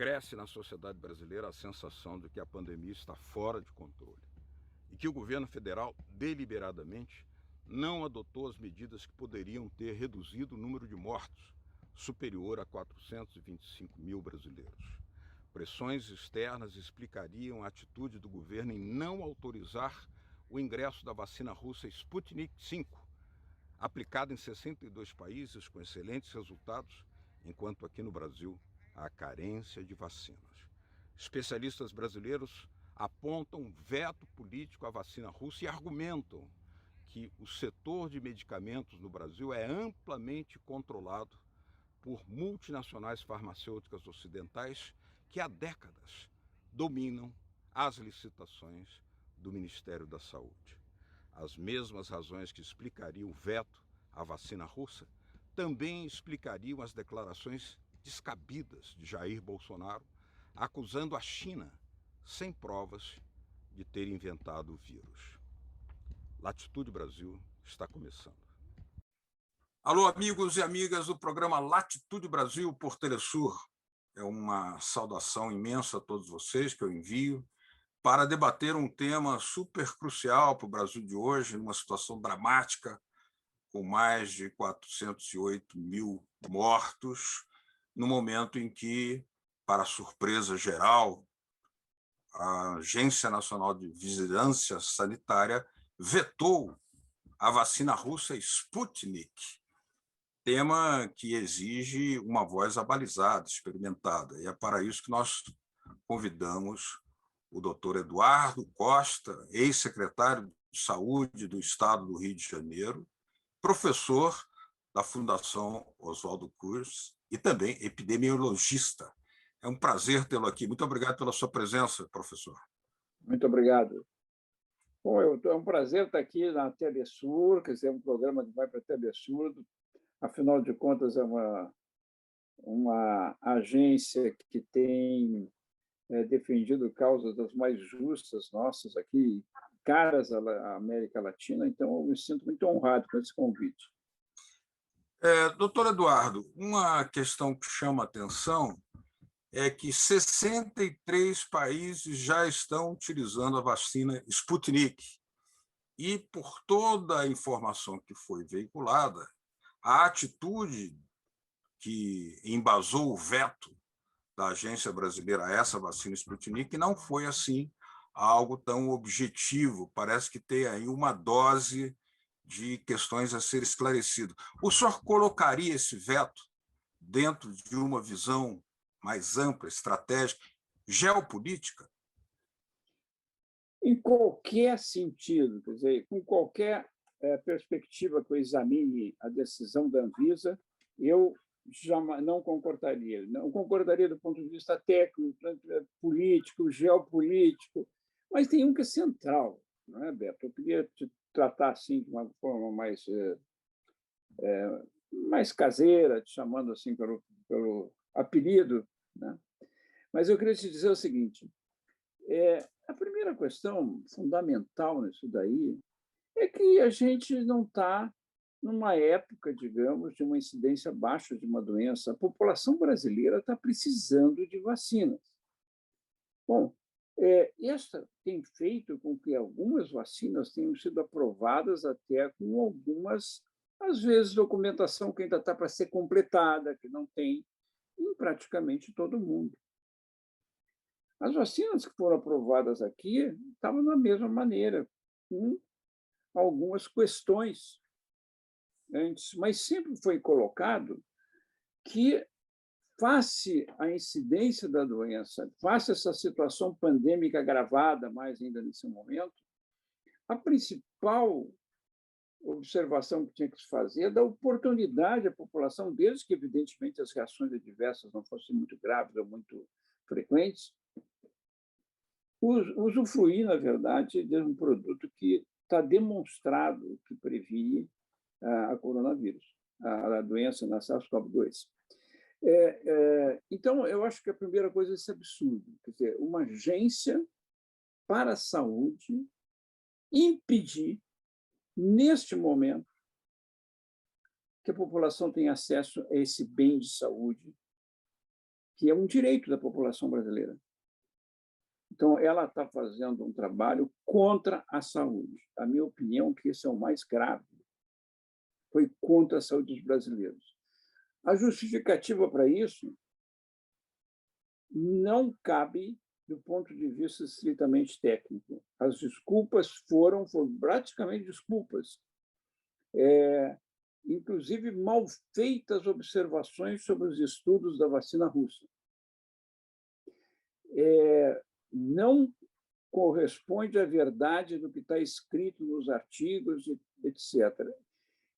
Cresce na sociedade brasileira a sensação de que a pandemia está fora de controle e que o governo federal, deliberadamente, não adotou as medidas que poderiam ter reduzido o número de mortos, superior a 425 mil brasileiros. Pressões externas explicariam a atitude do governo em não autorizar o ingresso da vacina russa Sputnik V, aplicada em 62 países com excelentes resultados, enquanto aqui no Brasil há carência de vacinas. Especialistas brasileiros apontam veto político à vacina russa e argumentam que o setor de medicamentos no Brasil é amplamente controlado por multinacionais farmacêuticas ocidentais que há décadas dominam as licitações do Ministério da Saúde. As mesmas razões que explicariam o veto à vacina russa também explicariam as declarações descabidas de Jair Bolsonaro, acusando a China, sem provas, de ter inventado o vírus. Latitude Brasil está começando. Alô, amigos e amigas do programa Latitude Brasil por Telesur. É uma saudação imensa a todos vocês que eu envio para debater um tema super crucial para o Brasil de hoje, numa situação dramática, com mais de 408 mil mortos, no momento em que, para surpresa geral, a Agência Nacional de Vigilância Sanitária vetou a vacina russa Sputnik, tema que exige uma voz abalizada, experimentada. E é para isso que nós convidamos o doutor Eduardo Costa, ex-secretário de Saúde do Estado do Rio de Janeiro, professor da Fundação Oswaldo Cruz e também epidemiologista. É um prazer tê-lo aqui. Muito obrigado pela sua presença, professor. Muito obrigado. Bom, é um prazer estar aqui na Telesur, quer dizer, um programa que vai para a Telesur. Afinal de contas, é uma agência que tem defendido causas das mais justas nossas aqui, caras à América Latina, então eu me sinto muito honrado com esse convite. Doutor Eduardo, uma questão que chama a atenção é que 63 países já estão utilizando a vacina Sputnik. E, por toda a informação que foi veiculada, a atitude que embasou o veto da agência brasileira a essa vacina Sputnik não foi assim algo tão objetivo. Parece que tem aí uma dose de questões a ser esclarecido. O senhor colocaria esse veto dentro de uma visão mais ampla, estratégica, geopolítica? Em qualquer sentido, quer dizer, com qualquer perspectiva que eu examine a decisão da Anvisa, eu jamais não concordaria. Não concordaria do ponto de vista técnico, político, geopolítico, mas tem um que é central, não é, Beto? Eu queria te tratar assim de uma forma mais caseira, te chamando assim pelo apelido, né? Mas eu queria te dizer o seguinte: a primeira questão fundamental nisso daí é que a gente não está numa época, digamos, de uma incidência baixa de uma doença. A população brasileira está precisando de vacinas. Bom, esta tem feito com que algumas vacinas tenham sido aprovadas até com algumas, às vezes, documentação que ainda está para ser completada, que não tem em praticamente todo mundo. As vacinas que foram aprovadas aqui estavam da mesma maneira, com algumas questões antes, mas sempre foi colocado que, face à incidência da doença, face a essa situação pandêmica agravada mais ainda nesse momento, a principal observação que tinha que se fazer é dar oportunidade à população, desde que, evidentemente, as reações adversas não fossem muito graves ou muito frequentes, usufruir, na verdade, de um produto que está demonstrado que previne a coronavírus, a doença na SARS-CoV-2. Então, eu acho que a primeira coisa é esse absurdo, quer dizer, uma agência para a saúde impedir, neste momento, que a população tenha acesso a esse bem de saúde que é um direito da população brasileira. Então, ela está fazendo um trabalho contra a saúde. A minha opinião é que esse é o mais grave. Foi contra a saúde dos brasileiros. A justificativa para isso não cabe do ponto de vista estritamente técnico. As desculpas foram praticamente desculpas. Inclusive, mal feitas observações sobre os estudos da vacina russa. Não corresponde à verdade do que está escrito nos artigos, etc.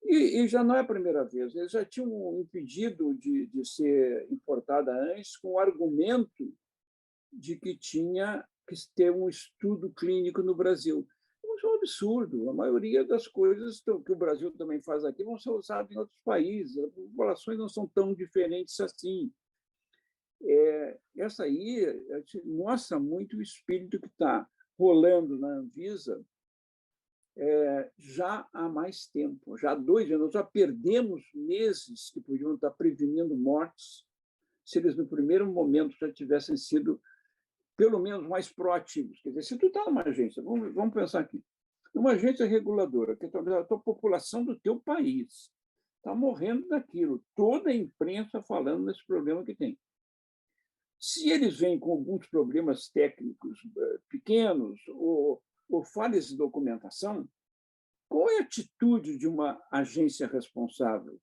E já não é a primeira vez. Eles já tinham impedido de ser importada antes com o argumento de que tinha que ter um estudo clínico no Brasil. Isso é um absurdo. A maioria das coisas que o Brasil também faz aqui vão ser usadas em outros países. As populações não são tão diferentes assim. Essa aí mostra muito o espírito que está rolando na Anvisa já há mais tempo, já há 2 anos. Já perdemos meses que podiam estar prevenindo mortes se eles, no primeiro momento, já tivessem sido, pelo menos, mais proativos. Quer dizer, se tu está numa agência, vamos pensar aqui, numa agência reguladora, que a tua população do teu país está morrendo daquilo, toda a imprensa falando nesse problema que tem. Se eles vêm com alguns problemas técnicos pequenos ou falhas de documentação, qual é a atitude de uma agência responsável?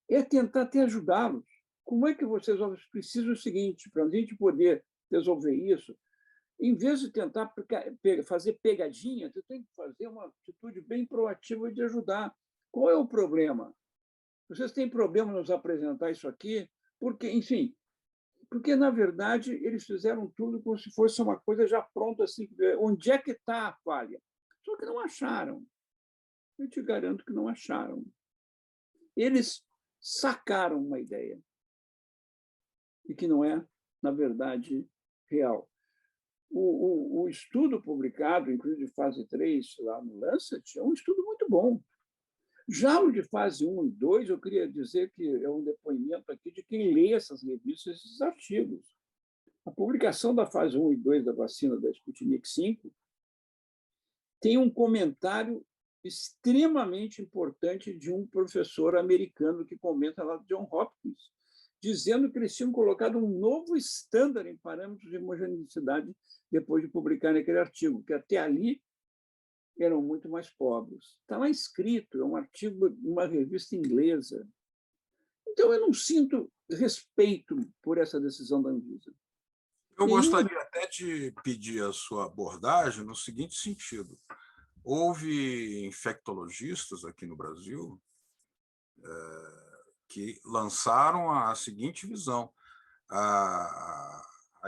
É tentar até ajudá-los. Como é que vocês precisam o seguinte, para a gente poder resolver isso, em vez de tentar fazer pegadinha, você tem que fazer uma atitude bem proativa de ajudar. Qual é o problema? Vocês têm problema em nos apresentar isso aqui? Porque, enfim, porque, na verdade, eles fizeram tudo como se fosse uma coisa já pronta, assim, onde é que está a falha? Só que não acharam. Eu te garanto que não acharam. Eles sacaram uma ideia e que não é, na verdade, real. O estudo publicado, inclusive de fase 3, lá no Lancet, é um estudo muito bom. Já o de fase 1 e 2, eu queria dizer que é um depoimento aqui de quem lê essas revistas, esses artigos. A publicação da fase 1 e 2 da vacina da Sputnik V tem um comentário extremamente importante de um professor americano que comenta lá do John Hopkins, dizendo que eles tinham colocado um novo estándar em parâmetros de homogeneidade depois de publicar aquele artigo, que até ali eram muito mais pobres. Está lá escrito, é um artigo de uma revista inglesa. Então, eu não sinto respeito por essa decisão da Anvisa. Eu gostaria até de pedir a sua abordagem no seguinte sentido. Houve infectologistas aqui no Brasil que lançaram a seguinte visão. A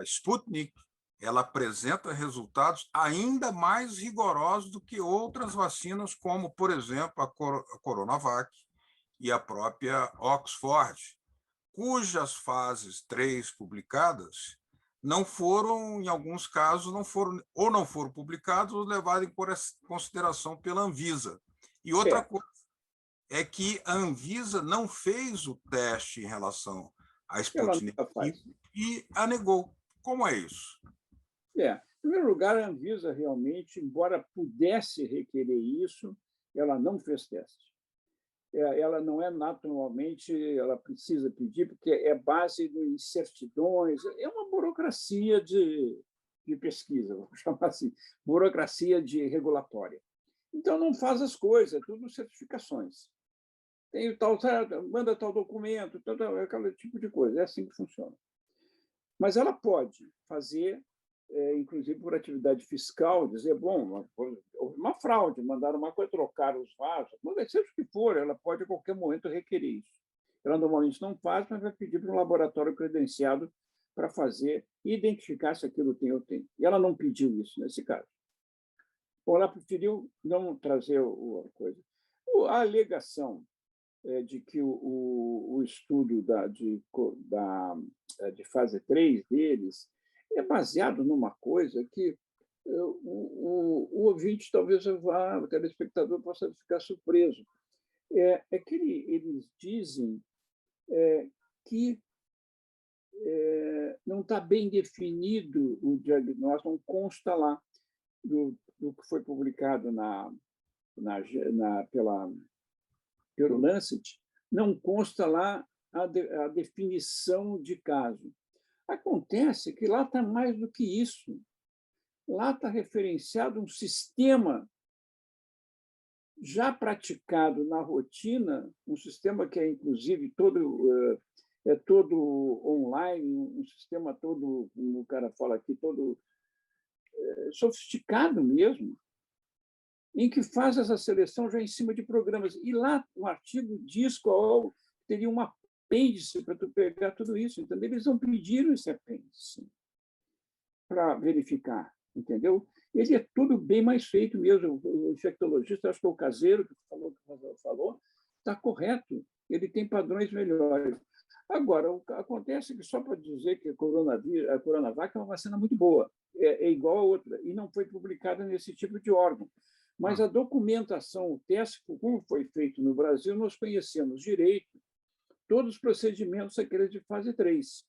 Sputnik ela apresenta resultados ainda mais rigorosos do que outras vacinas, como, por exemplo, a Coronavac e a própria Oxford, cujas fases 3 publicadas não foram, em alguns casos, não foram publicados ou levados em consideração pela Anvisa. E outra coisa é que a Anvisa não fez o teste em relação à Sputnik e a negou. Como é isso? Em primeiro lugar, a Anvisa realmente, embora pudesse requerer isso, ela não fez teste. Ela não é naturalmente, ela precisa pedir, porque é base em certidões, é uma burocracia de pesquisa, vamos chamar assim, burocracia de regulatória. Então, não faz as coisas, é tudo certificações. Tem tal, manda tal documento, aquele tipo de coisa, é assim que funciona. Mas ela pode fazer, inclusive por atividade fiscal, dizer, bom, houve uma fraude, mandaram uma coisa, trocaram os vasos, mas seja o que for, ela pode a qualquer momento requerer isso. Ela normalmente não faz, mas vai pedir para um laboratório credenciado para fazer e identificar se aquilo tem ou tem. E ela não pediu isso nesse caso. Bom, ela preferiu não trazer a coisa. A alegação de que o estudo de fase 3 deles é baseado numa coisa que o ouvinte talvez vá, o telespectador possa ficar surpreso. É que eles dizem que não está bem definido o diagnóstico, não consta lá do que foi publicado pelo Lancet, não consta lá a definição de caso. Acontece que lá está mais do que isso. Lá está referenciado um sistema já praticado na rotina, um sistema que é, inclusive, todo online, um sistema todo, como o cara fala aqui, todo sofisticado mesmo, em que faz essa seleção já em cima de programas. E lá o artigo diz qual teria um apêndice para tu pegar tudo isso. Entendeu? Eles não pediram esse apêndice para verificar, entendeu? Ele é tudo bem mais feito mesmo. O infectologista, acho que é o Caseiro, que falou, está correto. Ele tem padrões melhores. Agora, acontece que, só para dizer que a Coronavac é uma vacina muito boa, é igual a outra, e não foi publicada nesse tipo de órgão. Mas a documentação, o teste, como foi feito no Brasil, nós conhecemos direito todos os procedimentos aqueles de fase 3.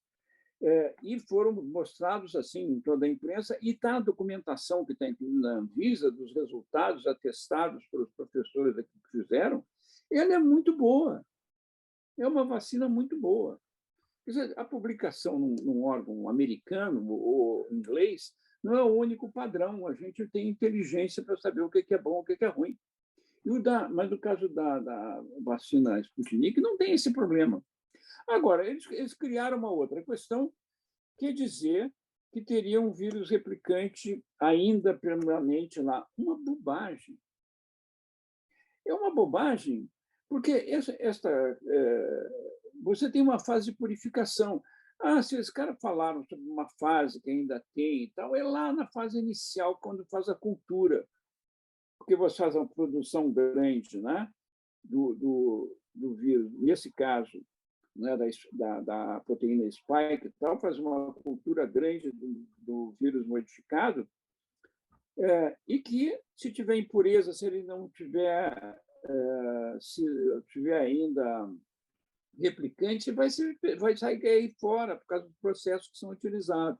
E foram mostrados assim em toda a imprensa, e está a documentação que está incluída na Anvisa, dos resultados atestados pelos professores aqui que fizeram, ela é muito boa. É uma vacina muito boa. Quer dizer, a publicação num órgão americano ou inglês não é o único padrão. A gente tem inteligência para saber o que é bom, o que é ruim. Mas no caso da vacina Sputnik, não tem esse problema. Agora, eles criaram uma outra questão, que é dizer que teria um vírus replicante ainda permanente lá. Uma bobagem. É uma bobagem, porque você tem uma fase de purificação. Se os caras falaram sobre uma fase que ainda tem e tal, é lá na fase inicial, quando faz a cultura, porque você faz uma produção grande, né, do vírus. Nesse caso, né, da proteína spike e tal, faz uma cultura grande do vírus modificado, e que, se tiver impureza, se ele não tiver, se tiver ainda replicante, vai sair aí fora por causa dos processos que são utilizados.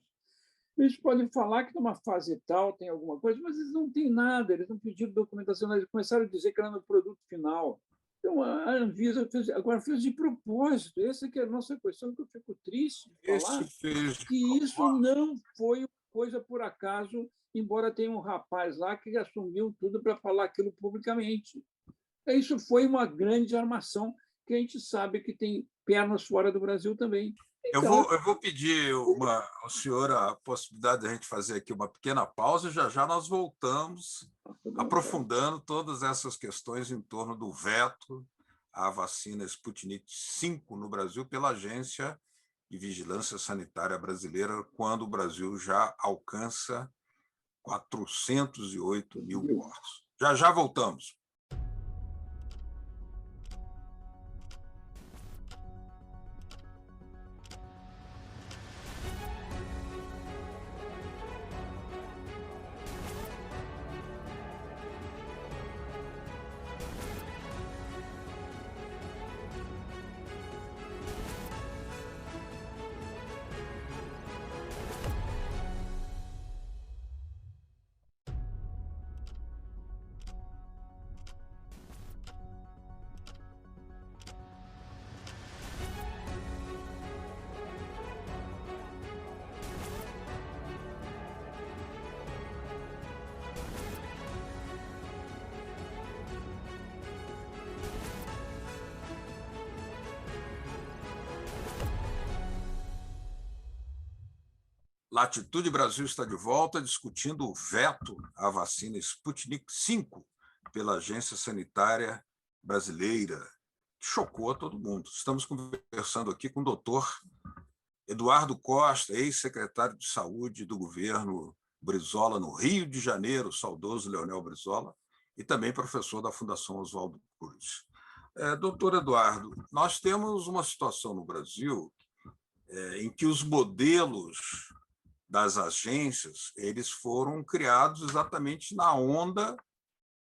Eles podem falar que numa fase tal tem alguma coisa, mas eles não têm nada, eles não pediram documentação, eles começaram a dizer que era no produto final. Então, a Anvisa fez de propósito. Essa que é a nossa questão, que eu fico triste de falar, que isso não foi coisa por acaso, embora tenha um rapaz lá que assumiu tudo para falar aquilo publicamente. Isso foi uma grande armação, que a gente sabe que tem pernas fora do Brasil também. Então, eu vou pedir ao senhor a possibilidade de a gente fazer aqui uma pequena pausa, e já nós voltamos aprofundando todas essas questões em torno do veto à vacina Sputnik V no Brasil pela Agência de Vigilância Sanitária Brasileira, quando o Brasil já alcança 408 mil mortos. Já voltamos. Latitude Brasil está de volta discutindo o veto à vacina Sputnik V pela Agência Sanitária Brasileira, que chocou a todo mundo. Estamos conversando aqui com o doutor Eduardo Costa, ex-secretário de Saúde do governo Brizola, no Rio de Janeiro, saudoso Leonel Brizola, e também professor da Fundação Oswaldo Cruz. Doutor Eduardo, nós temos uma situação no Brasil em que os modelos das agências, eles foram criados exatamente na onda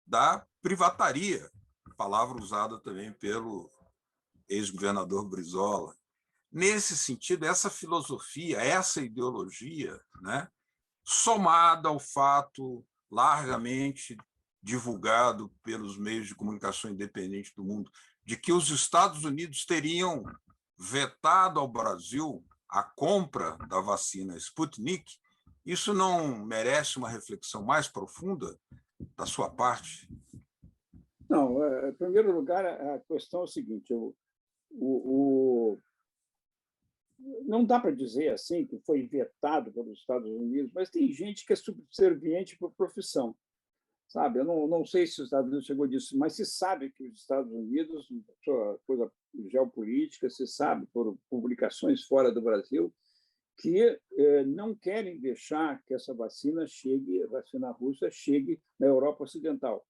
da privataria, palavra usada também pelo ex-governador Brizola. Nesse sentido, essa filosofia, essa ideologia, né, somada ao fato largamente divulgado pelos meios de comunicação independente do mundo, de que os Estados Unidos teriam vetado ao Brasil a compra da vacina Sputnik, isso não merece uma reflexão mais profunda da sua parte? Não, em primeiro lugar, a questão é o seguinte: não dá para dizer assim que foi vetado pelos Estados Unidos, mas tem gente que é subserviente por profissão, sabe? Eu não sei se os Estados Unidos chegou disso, mas se sabe que os Estados Unidos, sua coisa geopolítica, se sabe por publicações fora do Brasil, que não querem deixar que essa vacina chegue, a vacina russa chegue na Europa Ocidental.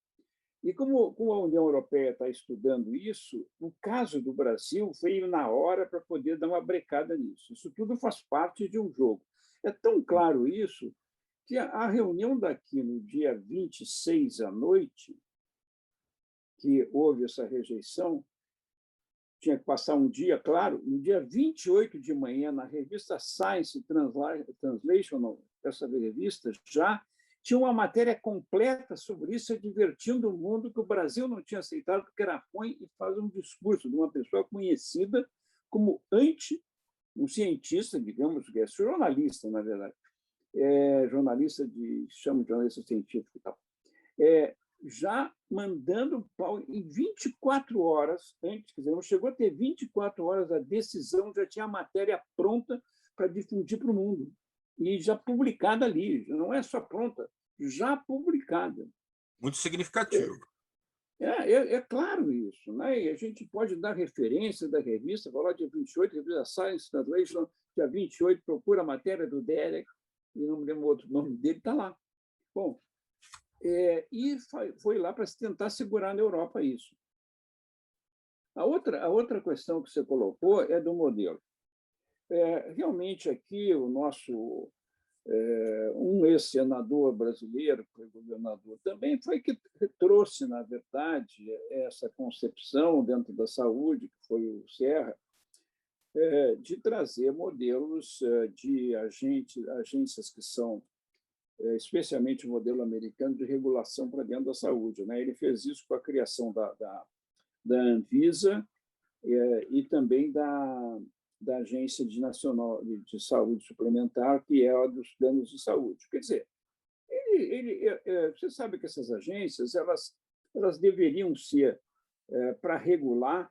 E como a União Europeia está estudando isso, o caso do Brasil veio na hora para poder dar uma brecada nisso. Isso tudo faz parte de um jogo. É tão claro isso que a reunião daqui no dia 26 à noite, que houve essa rejeição, tinha que passar um dia, claro, no dia 28 de manhã, na revista Science Translational, essa revista já tinha uma matéria completa sobre isso, advertindo o mundo que o Brasil não tinha aceitado porque era ruim, e faz um discurso de uma pessoa conhecida como um cientista, digamos, que é jornalista, na verdade, chama de jornalista científico e tal, já mandando pau em 24 horas antes, quer dizer, não chegou a ter 24 horas da decisão, já tinha a matéria pronta para difundir para o mundo. E já publicada ali, não é só pronta, já publicada. Muito significativo. É claro isso, né? E a gente pode dar referência da revista, falar dia 28, revista Science Translation, dia 28, procura a matéria do Derek, e não me lembro o outro nome dele, está lá. Bom, e foi lá para tentar segurar na Europa isso. A outra questão que você colocou é do modelo. Realmente, aqui, o nosso um ex-senador brasileiro, que foi governador também, foi que trouxe, na verdade, essa concepção dentro da saúde, que foi o Serra, de trazer modelos de agências que são, especialmente o modelo americano, de regulação para dentro da saúde, né? Ele fez isso com a criação da Anvisa e também da Agência Nacional de Saúde Suplementar, que é a dos planos de saúde. Quer dizer, você sabe que essas agências elas deveriam ser para regular,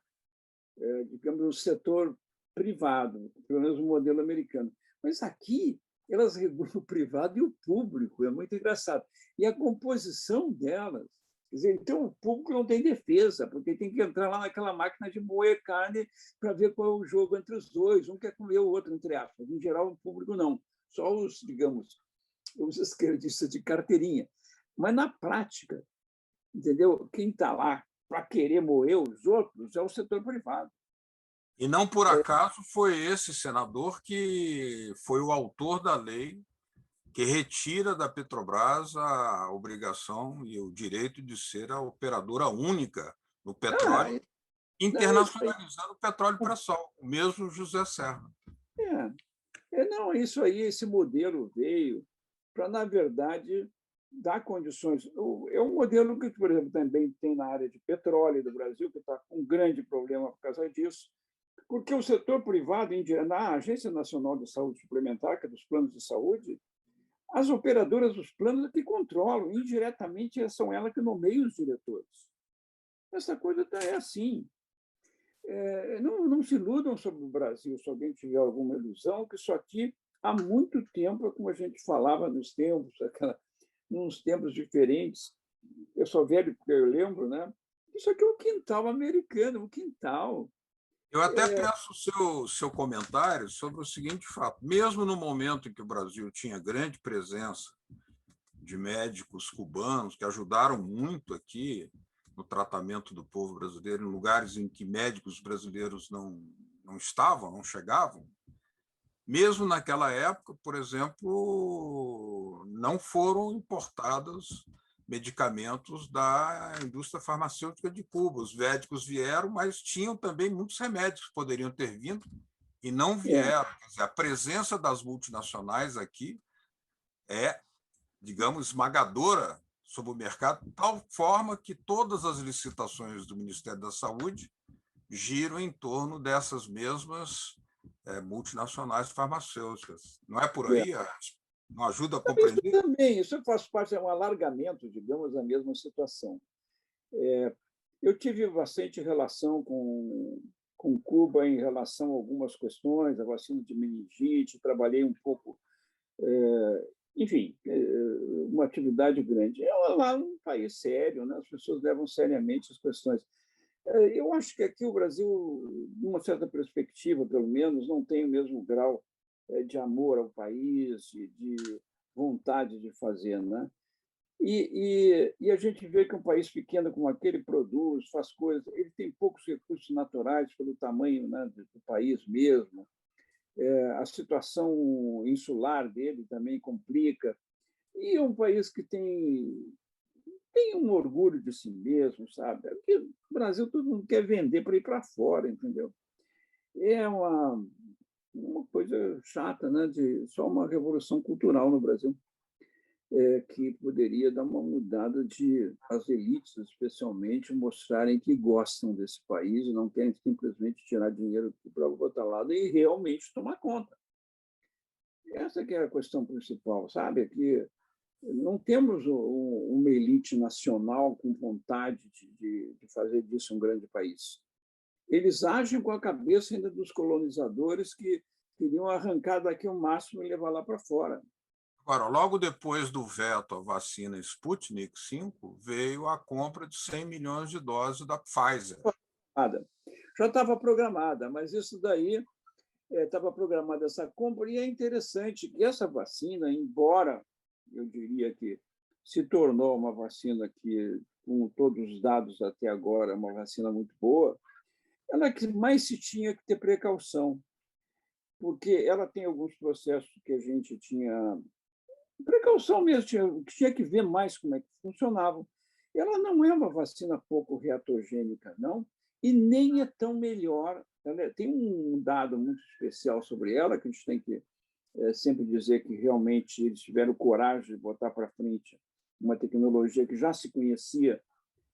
digamos, o setor privado, pelo menos o modelo americano. Mas aqui elas regulam o privado e o público, é muito engraçado. E a composição delas, quer dizer, então o público não tem defesa, porque tem que entrar lá naquela máquina de moer carne para ver qual é o jogo entre os dois. Um quer comer o outro, entre aspas. Em geral, o público não. Só os, digamos, os esquerdistas de carteirinha. Mas, na prática, entendeu? Quem está lá para querer moer os outros é o setor privado. E não por acaso foi esse senador que foi o autor da lei que retira da Petrobras a obrigação e o direito de ser a operadora única no petróleo, internacionalizando o petróleo pré-sal, o mesmo José Serra. Não, isso aí, esse modelo veio para, na verdade, dar condições. É um modelo que, por exemplo, também tem na área de petróleo do Brasil, que está com um grande problema por causa disso, porque o setor privado, na Agência Nacional de Saúde Suplementar, que é dos planos de saúde, as operadoras dos planos é que controlam, indiretamente são elas que nomeiam os diretores. Essa coisa é assim. Não se iludam sobre o Brasil, se alguém tiver alguma ilusão, que isso aqui, há muito tempo, como a gente falava nos tempos diferentes, eu sou velho porque eu lembro, né? Isso aqui é o quintal americano, o quintal. Eu até peço o seu comentário sobre o seguinte fato. Mesmo no momento em que o Brasil tinha grande presença de médicos cubanos, que ajudaram muito aqui no tratamento do povo brasileiro, em lugares em que médicos brasileiros não estavam, não chegavam, mesmo naquela época, por exemplo, não foram importados medicamentos da indústria farmacêutica de Cuba. Os médicos vieram, mas tinham também muitos remédios que poderiam ter vindo e não vieram. Quer dizer, a presença das multinacionais aqui é, digamos, esmagadora sobre o mercado, de tal forma que todas as licitações do Ministério da Saúde giram em torno dessas mesmas multinacionais farmacêuticas. Não é por aí? Não ajuda a Isso compreender? também, isso faz parte, é um alargamento, digamos, da mesma situação. Eu tive bastante relação com Cuba em relação a algumas questões, a vacina de meningite, trabalhei um pouco, enfim, uma atividade grande. É lá um país sério, né? As pessoas levam seriamente as questões. Eu acho que aqui o Brasil, numa certa perspectiva, pelo menos, não tem o mesmo grau de amor ao país, de vontade de fazer, né? E a gente vê que um país pequeno como aquele produz, faz coisas, ele tem poucos recursos naturais pelo tamanho, né, do país mesmo. A situação insular dele também complica. E é um país que tem um orgulho de si mesmo, sabe? Porque o Brasil todo mundo quer vender para ir para fora, entendeu? É uma coisa chata, né? Só uma revolução cultural no Brasil. Que poderia dar uma mudada de as elites, especialmente, mostrarem que gostam desse país e não querem simplesmente tirar dinheiro para o outro lado e realmente tomar conta. Essa que é a questão principal, sabe? É que não temos uma elite nacional com vontade de fazer disso um grande país. Eles agem com a cabeça ainda dos colonizadores que queriam arrancar daqui o máximo e levar lá para fora. Agora, logo depois do veto à vacina Sputnik V, veio a compra de 100 milhões de doses da Pfizer. Já estava programada, mas isso daí estava programada essa compra, e é interessante que essa vacina, embora eu diria que se tornou uma vacina que, com todos os dados até agora, é uma vacina muito boa, ela que mais se tinha que ter precaução, porque ela tem alguns processos que a gente tinha precaução mesmo, tinha que ver mais como é que funcionavam. Ela não é uma vacina pouco reatogênica, não, e nem é tão melhor. Tem um dado muito especial sobre ela, que a gente tem que sempre dizer que realmente eles tiveram coragem de botar para frente uma tecnologia que já se conhecia,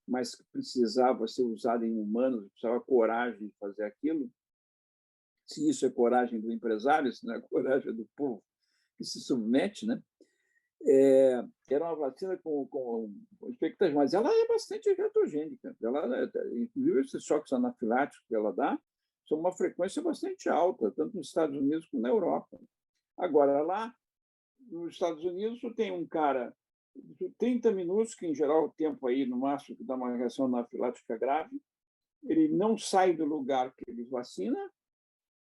mas que precisava ser usada em humanos, precisava coragem de fazer aquilo. Se isso é coragem do empresário, se não é coragem do povo que se submete, né? Era uma vacina com expectativas, mas ela é bastante reatogênica. Inclusive, esses choques anafiláticos que ela dá são uma frequência bastante alta, tanto nos Estados Unidos como na Europa. Agora, lá nos Estados Unidos, tu tem um cara de 30 minutos, que em geral é o tempo aí, no máximo, que dá uma reação anafilática grave, ele não sai do lugar que ele vacina,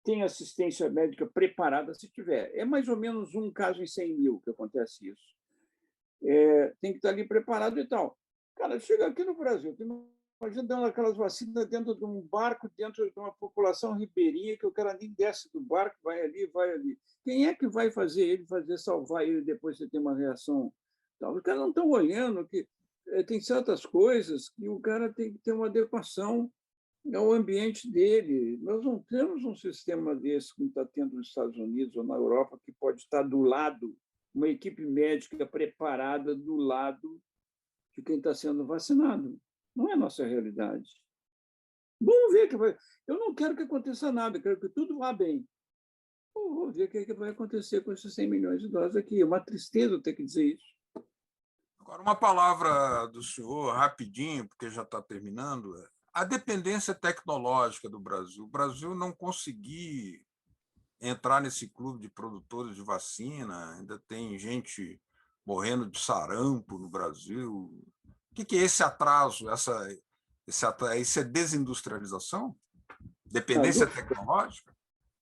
tem assistência médica preparada se tiver. É mais ou menos um caso em 100 mil que acontece isso. Tem que estar ali preparado e tal. Cara, chega aqui no Brasil, imagina dando aquelas vacinas dentro de um barco, dentro de uma população ribeirinha, que o cara nem desce do barco, vai ali, vai ali. Quem é que vai salvar ele depois de ter uma reação tal? Os caras não estão olhando que tem certas coisas que o cara tem que ter uma adequação ao ambiente dele. Nós não temos um sistema desse como está tendo nos Estados Unidos ou na Europa, que pode estar do lado, uma equipe médica preparada do lado de quem está sendo vacinado. Não é a nossa realidade. Vamos ver que vai. Eu não quero que aconteça nada, quero que tudo vá bem. Vou ver o que vai acontecer com esses 100 milhões de doses aqui. É uma tristeza ter que dizer isso. Agora, uma palavra do senhor, rapidinho, porque já está terminando. A dependência tecnológica do Brasil. O Brasil não conseguiu entrar nesse clube de produtores de vacina, ainda tem gente morrendo de sarampo no Brasil. O que é esse atraso, essa desindustrialização? Dependência tecnológica?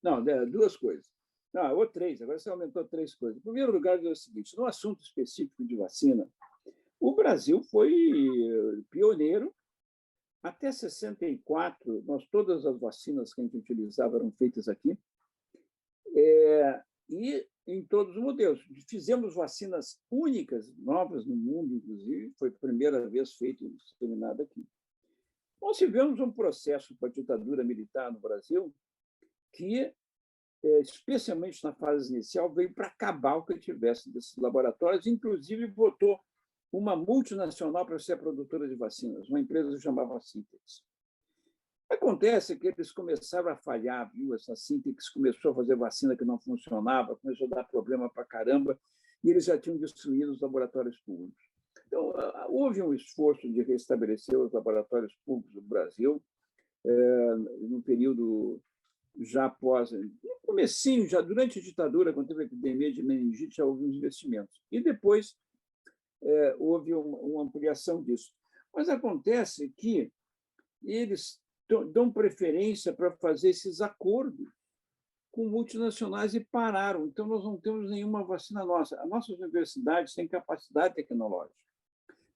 Não, duas coisas. Não, ou três, agora você aumentou três coisas. Em primeiro lugar, é o seguinte: no assunto específico de vacina, o Brasil foi pioneiro. Até 64, todas as vacinas que a gente utilizava eram feitas aqui, e em todos os modelos. Fizemos vacinas únicas, novas no mundo, inclusive, foi a primeira vez feito disseminado aqui. Nós tivemos um processo com a ditadura militar no Brasil que especialmente na fase inicial, veio para acabar o que tivesse desses laboratórios, inclusive botou uma multinacional para ser a produtora de vacinas, uma empresa que chamava Sintex. Acontece que eles começaram a falhar, viu? Essa Sintex começou a fazer vacina que não funcionava, começou a dar problema para caramba, e eles já tinham destruído os laboratórios públicos. Então, houve um esforço de restabelecer os laboratórios públicos do Brasil, no período já após, no comecinho, já durante a ditadura, quando teve a epidemia de meningite, já houve uns investimentos. E depois houve uma ampliação disso. Mas acontece que eles dão preferência para fazer esses acordos com multinacionais e pararam. Então, nós não temos nenhuma vacina nossa. As nossas universidades têm capacidade tecnológica,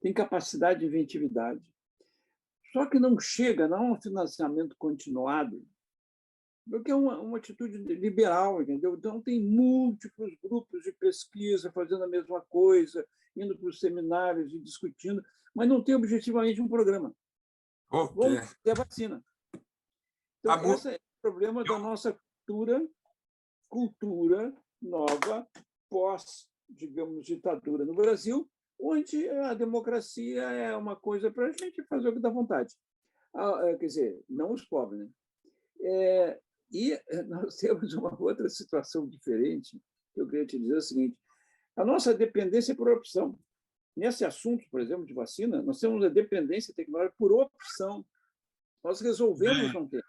têm capacidade de inventividade. Só que não chega, não é um financiamento continuado, porque é uma atitude liberal, entendeu? Então, tem múltiplos grupos de pesquisa fazendo a mesma coisa, indo para os seminários e discutindo, mas não tem objetivamente um programa. Okay. Vamos ter a vacina. Então, esse é o problema da nossa cultura nova, pós, digamos, ditadura no Brasil, onde a democracia é uma coisa para a gente fazer o que dá vontade. Quer dizer, não os pobres, né? E nós temos uma outra situação diferente, que eu queria te dizer o seguinte: a nossa dependência é por opção. Nesse assunto, por exemplo, de vacina, nós temos a dependência tecnológica por opção. Nós resolvemos não ter.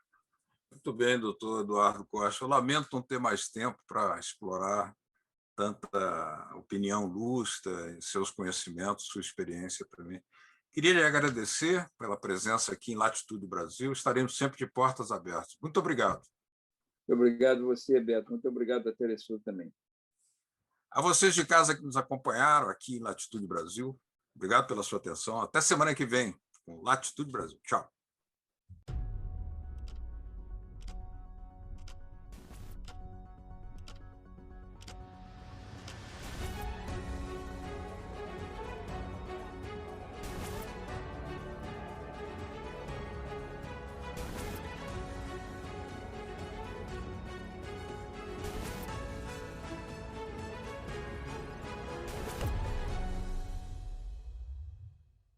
Muito bem, doutor Eduardo Costa. Eu lamento não ter mais tempo para explorar tanta opinião lustra, seus conhecimentos, sua experiência também. Queria lhe agradecer pela presença aqui em Latitude Brasil. Estaremos sempre de portas abertas. Muito obrigado. Muito obrigado a você, Beto. Muito obrigado a Telesul também. A vocês de casa que nos acompanharam aqui em Latitude Brasil, obrigado pela sua atenção. Até semana que vem com Latitude Brasil. Tchau.